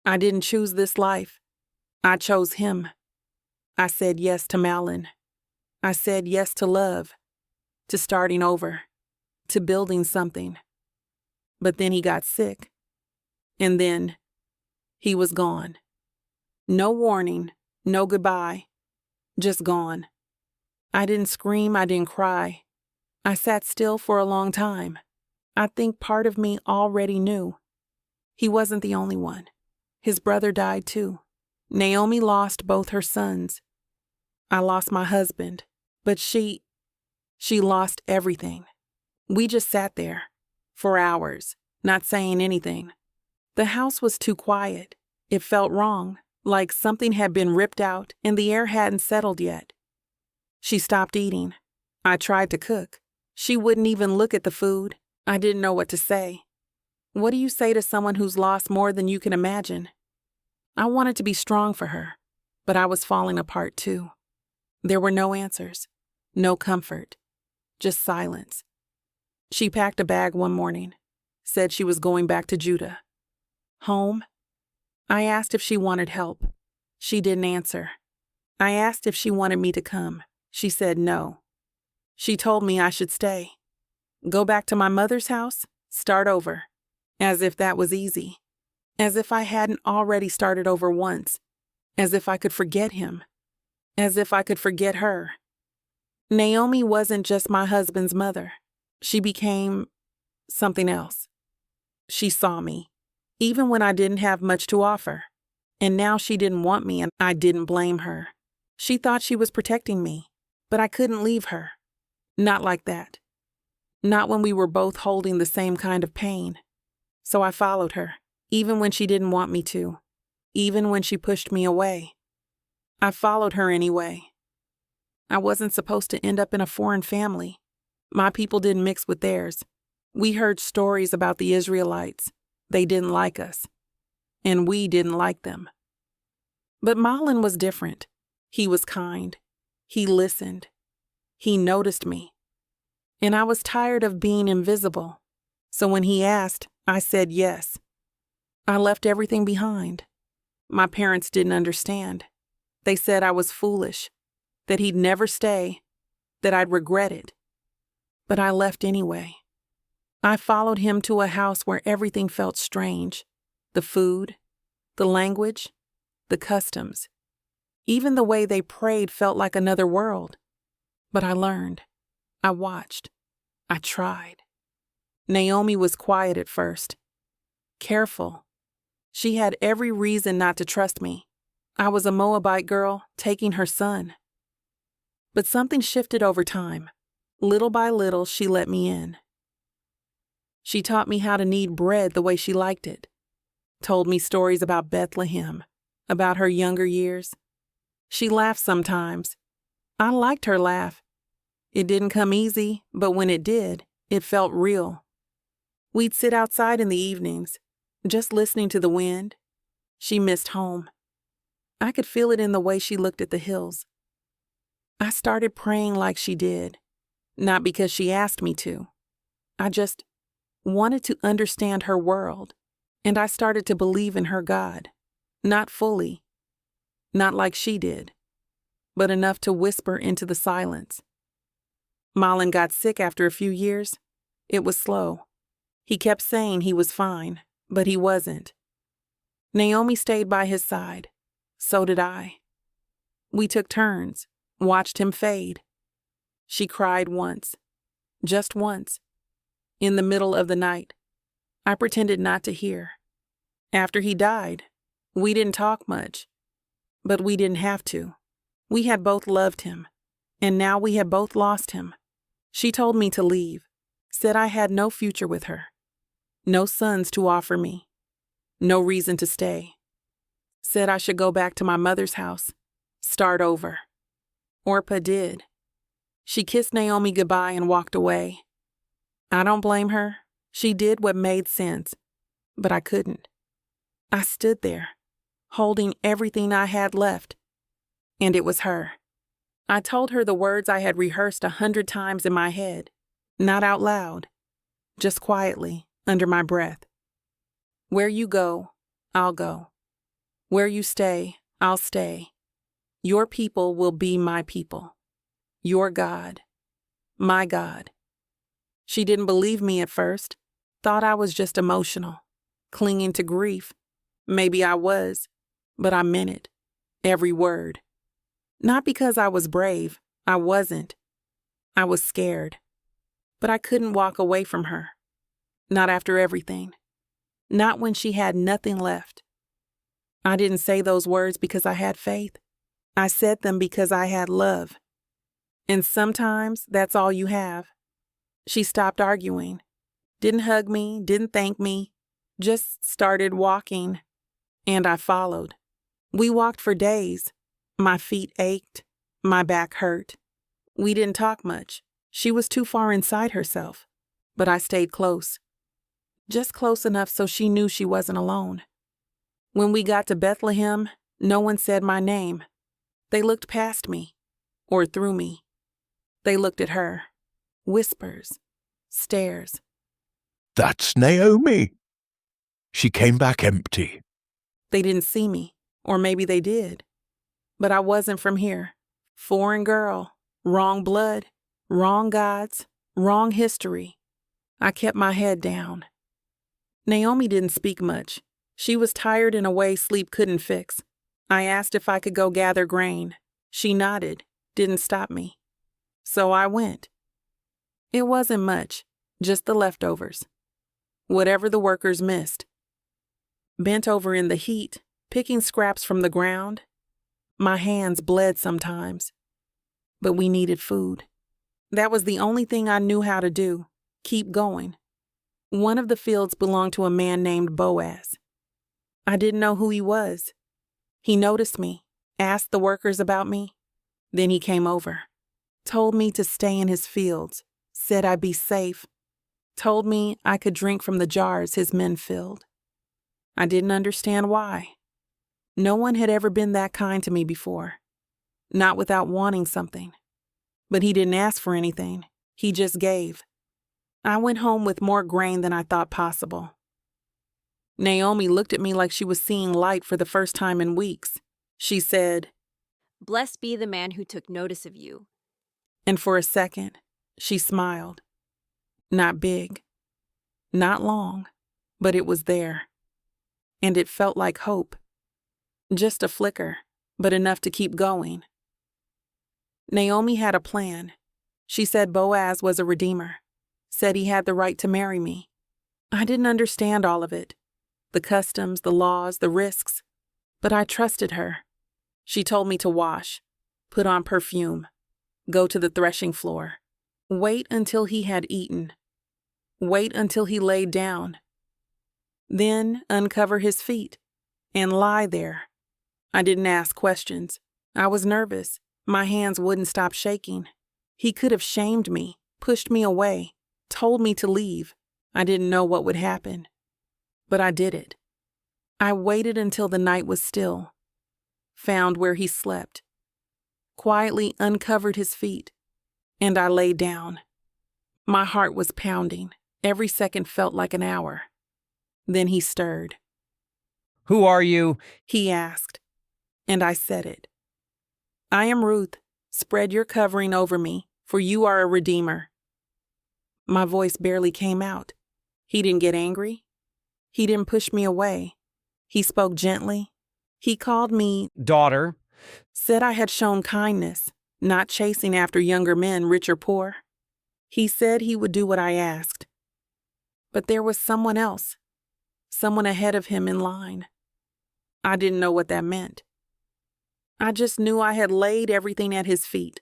I didn't choose this life. I chose him. I said yes to Malon. I said yes to love, to starting over, to building something. But then he got sick. And then he was gone. No warning, no goodbye, just gone. I didn't scream, I didn't cry. I sat still for a long time. I think part of me already knew. He wasn't the only one. His brother died too. Naomi lost both her sons. I lost my husband, but she lost everything. We just sat there for hours, not saying anything. The house was too quiet. It felt wrong, like something had been ripped out and the air hadn't settled yet. She stopped eating. I tried to cook. She wouldn't even look at the food. I didn't know what to say. What do you say to someone who's lost more than you can imagine? I wanted to be strong for her, but I was falling apart too. There were no answers, no comfort, just silence. She packed a bag one morning, said she was going back to Judah. Home? I asked if she wanted help. She didn't answer. I asked if she wanted me to come. She said no. She told me I should stay. Go back to my mother's house, start over. As if that was easy. As if I hadn't already started over once. As if I could forget him. As if I could forget her. Naomi wasn't just my husband's mother. She became something else. She saw me, even when I didn't have much to offer. And now she didn't want me, and I didn't blame her. She thought she was protecting me, but I couldn't leave her. Not like that. Not when we were both holding the same kind of pain. So I followed her, even when she didn't want me to, even when she pushed me away. I followed her anyway. I wasn't supposed to end up in a foreign family. My people didn't mix with theirs. We heard stories about the Israelites. They didn't like us. And we didn't like them. But Malon was different. He was kind. He listened. He noticed me. And I was tired of being invisible. So when he asked, I said yes. I left everything behind. My parents didn't understand. They said I was foolish, that he'd never stay, that I'd regret it. But I left anyway. I followed him to a house where everything felt strange. The food, the language, the customs. Even the way they prayed felt like another world. But I learned. I watched. I tried. Naomi was quiet at first. Careful. She had every reason not to trust me. I was a Moabite girl taking her son. But something shifted over time. Little by little, she let me in. She taught me how to knead bread the way she liked it. Told me stories about Bethlehem, about her younger years. She laughed sometimes. I liked her laugh. It didn't come easy, but when it did, it felt real. We'd sit outside in the evenings, just listening to the wind. She missed home. I could feel it in the way she looked at the hills. I started praying like she did, not because she asked me to. I just wanted to understand her world, and I started to believe in her God. Not fully, not like she did, but enough to whisper into the silence. Malon got sick after a few years. It was slow. He kept saying he was fine, but he wasn't. Naomi stayed by his side. So did I. We took turns, watched him fade. She cried once, just once, in the middle of the night. I pretended not to hear. After he died, we didn't talk much, but we didn't have to. We had both loved him, and now we had both lost him. She told me to leave, said I had no future with her, no sons to offer me, no reason to stay. Said I should go back to my mother's house, start over. Orpah did. She kissed Naomi goodbye and walked away. I don't blame her. She did what made sense, but I couldn't. I stood there, holding everything I had left, and it was her. I told her the words I had rehearsed 100 times in my head, not out loud, just quietly, under my breath. Where you go, I'll go. Where you stay, I'll stay. Your people will be my people. Your God, my God. She didn't believe me at first, thought I was just emotional, clinging to grief. Maybe I was, but I meant it, every word. Not because I was brave, I wasn't. I was scared. But I couldn't walk away from her. Not after everything. Not when she had nothing left. I didn't say those words because I had faith. I said them because I had love. And sometimes that's all you have. She stopped arguing. Didn't hug me, didn't thank me. Just started walking. And I followed. We walked for days. My feet ached. My back hurt. We didn't talk much. She was too far inside herself. But I stayed close. Just close enough so she knew she wasn't alone. When we got to Bethlehem, no one said my name. They looked past me, or through me. They looked at her. Whispers. Stares. That's Naomi. She came back empty. They didn't see me, or maybe they did. But I wasn't from here. Foreign girl, wrong blood, wrong gods, wrong history. I kept my head down. Naomi didn't speak much. She was tired in a way sleep couldn't fix. I asked if I could go gather grain. She nodded, didn't stop me. So I went. It wasn't much, just the leftovers. Whatever the workers missed. Bent over in the heat, picking scraps from the ground. My hands bled sometimes. But we needed food. That was the only thing I knew how to do. Keep going. One of the fields belonged to a man named Boaz. I didn't know who he was. He noticed me, asked the workers about me. Then he came over. Told me to stay in his fields. Said I'd be safe. Told me I could drink from the jars his men filled. I didn't understand why. No one had ever been that kind to me before. Not without wanting something. But he didn't ask for anything. He just gave. I went home with more grain than I thought possible. Naomi looked at me like she was seeing light for the first time in weeks. She said, "Blessed be the man who took notice of you." And for a second, she smiled. Not big, not long, but it was there. And it felt like hope. Just a flicker, but enough to keep going. Naomi had a plan. She said Boaz was a redeemer. Said he had the right to marry me. I didn't understand all of it. The customs, the laws, the risks. But I trusted her. She told me to wash, put on perfume, go to the threshing floor, wait until he had eaten, wait until he laid down, then uncover his feet and lie there. I didn't ask questions. I was nervous. My hands wouldn't stop shaking. He could have shamed me, pushed me away, told me to leave. I didn't know what would happen. But I did it. I waited until the night was still, found where he slept, quietly uncovered his feet, and I lay down. My heart was pounding. Every second felt like an hour. Then he stirred. "Who are you?" He asked, and I said it. "I am Ruth. Spread your covering over me, for you are a redeemer." My voice barely came out. He didn't get angry. He didn't push me away. He spoke gently. He called me "Daughter." Said I had shown kindness, not chasing after younger men, rich or poor. He said he would do what I asked. But there was someone else, someone ahead of him in line. I didn't know what that meant. I just knew I had laid everything at his feet.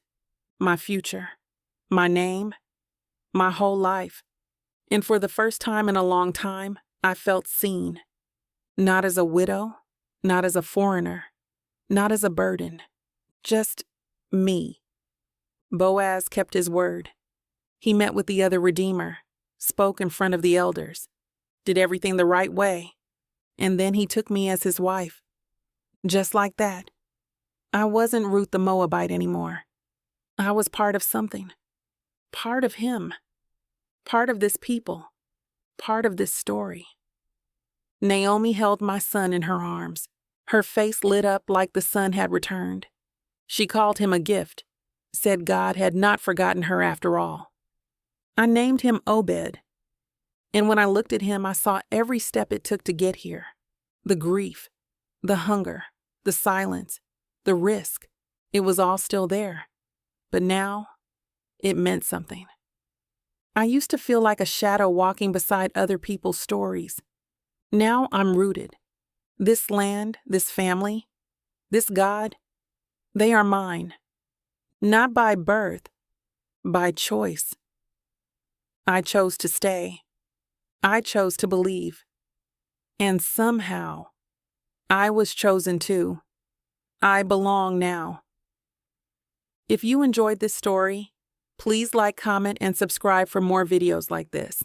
My future, my name, my whole life. And for the first time in a long time, I felt seen. Not as a widow, not as a foreigner, not as a burden. Just me. Boaz kept his word. He met with the other redeemer, spoke in front of the elders, did everything the right way, and then he took me as his wife. Just like that. I wasn't Ruth the Moabite anymore. I was part of something. Part of him. Part of this people. Part of this story. Naomi held my son in her arms, Her face lit up like the sun had returned. She called him a gift, said God had not forgotten her after all. I named him Obed, and when I looked at him, I saw every step it took to get here. The grief, the hunger, the silence, the risk. It was all still there. But now, it meant something. I used to feel like a shadow walking beside other people's stories. Now I'm rooted. This land, this family, this God, they are mine. Not by birth, by choice. I chose to stay. I chose to believe. And somehow, I was chosen too. I belong now. If you enjoyed this story, please like, comment, and subscribe for more videos like this.